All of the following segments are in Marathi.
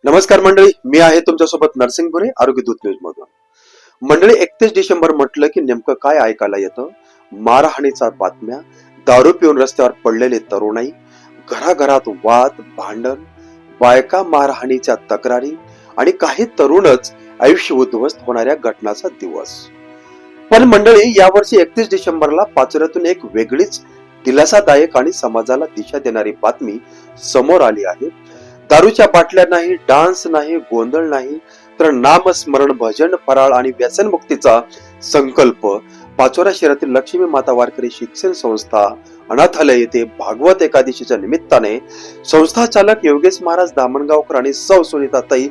नमस्कार मंडळी, मी आहे तुमच्यासोबत नरसिंग भुरे, आरोग्य दूत न्यूज मधून. मंडळी, 31 डिसेंबर म्हटलं की नेमकं काय ऐकायला येतं? मारहाणीचा बातम्या, दारू पिऊन रस्त्यावर पडलेले तरुणाई, घराघरात वाद भांडण, बायका मारहाणीच्या तक्रारी आणि काही तरुणच आयुष्य उद्ध्वस्त होणाऱ्या घटनाचा दिवस. पण मंडळी, यावर्षी 31 डिसेंबरला पाचोऱ्यातून एक वेगळीच दिलासादायक आणि समाजाला दिशा देणारी बातमी समोर आली आहे. दारूच्या बाटल्या नाही, डान्स नाही, गोंधळ नाही, तर नामस्मरण, भजन, फराळ आणि व्यसनमुक्तीचा संकल्प पाचोरा शहरातील लक्ष्मी माता वारकरी शिक्षण संस्था अनाथालय येथे भागवत एकादशीच्या निमित्ताने संस्था चालक योगेश महाराज दामणगावकर आणि सौ सुनीताताई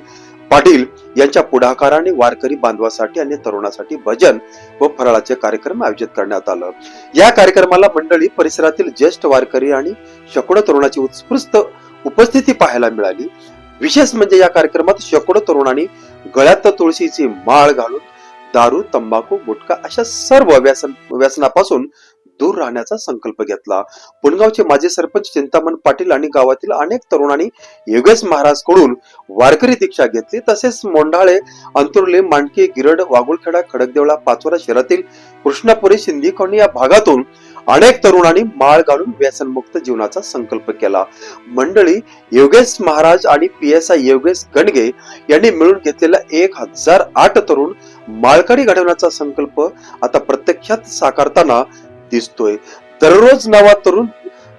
पाटील यांच्या पुढाकाराने वारकरी बांधवासाठी आणि तरुणासाठी भजन व फराळाचे कार्यक्रम आयोजित करण्यात आलं. या कार्यक्रमाला मंडळी परिसरातील ज्येष्ठ वारकरी आणि शेकडो तरुणाची उत्स्फूर्त उपस्थिती पाहायला मिळाली. विशेष म्हणजे या कार्यक्रमात शेकडो तरुणांनी गळ्यात तुळशीची माळ घालून दारू, तंबाखू, गुटखा अशा सर्व व्यसनापासून दूर राहण्याचा संकल्प घेतला. पुणगावचे माजी सरपंच चिंतामण पाटील आणि गावातील अनेक तरुणांनी योगेश महाराज कडून वारकरी दीक्षा घेतली. तसेच मोंढाळे, अंतुर्ले, मांडकी, गिरड, वागुळखेडा, खडकदेवळा, पाचोरा शहरातील कृष्णापुरी, सिंधी कॉलनी या भागातून अनेक तरुणांनी माळ घालून व्यसनमुक्त जीवनाचा संकल्प केला. मंडळी, योगेश महाराज आणि PSI योगेश गणगे यांनी मिळून घेतलेला 1008 तरुण माळकरी घडवण्याचा संकल्प आता प्रत्यक्षात साकारताना दिसतोय. दररोज नवा तरुण,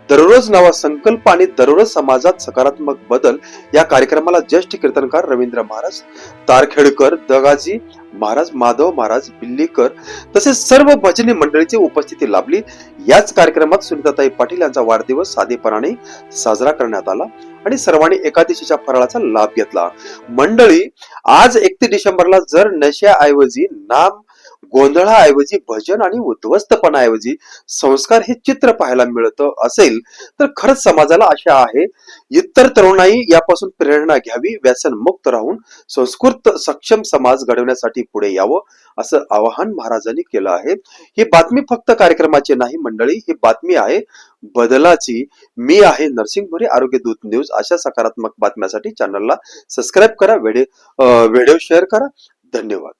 दररोज नवा संकल्प आणि दररोज समाजात सकारात्मक बदल. या कार्यक्रमाला ज्येष्ठ कीर्तनकार रवींद्र महाराज तारखेडकर, दगाजी महाराज, माधव महाराज बिल्लीकर तसेच सर्व भजनी मंडळीची उपस्थिती लाभली. याच कार्यक्रमात सुनीताताई पाटील यांचा वाढदिवस साधेपणाने साजरा करण्यात आला आणि सर्वांनी एकादशीच्या फराळाचा लाभ घेतला. मंडळी, आज 31 डिसेंबरला जर नशाऐवजी नाम, गोंधळाऐवजी भजन आणि उद्ध्वस्तपणाऐवजी संस्कार हे चित्र पाहायला मिळत असेल तर खरंच समाजाला आशा आहे. इतर तरुणाई यापासून प्रेरणा घ्यावी, व्यसन मुक्त राहून संस्कृत सक्षम समाज घडवण्यासाठी पुढे यावं असं आवाहन महाराजांनी केलं आहे. ही बातमी फक्त कार्यक्रमाची नाही मंडळी, ही बातमी आहे बदलाची. मी आहे नरसिंग भुरे, आरोग्य दूत न्यूज. अशा सकारात्मक बातम्यासाठी चॅनलला सबस्क्राईब करा, व्हिडिओ शेअर करा. धन्यवाद.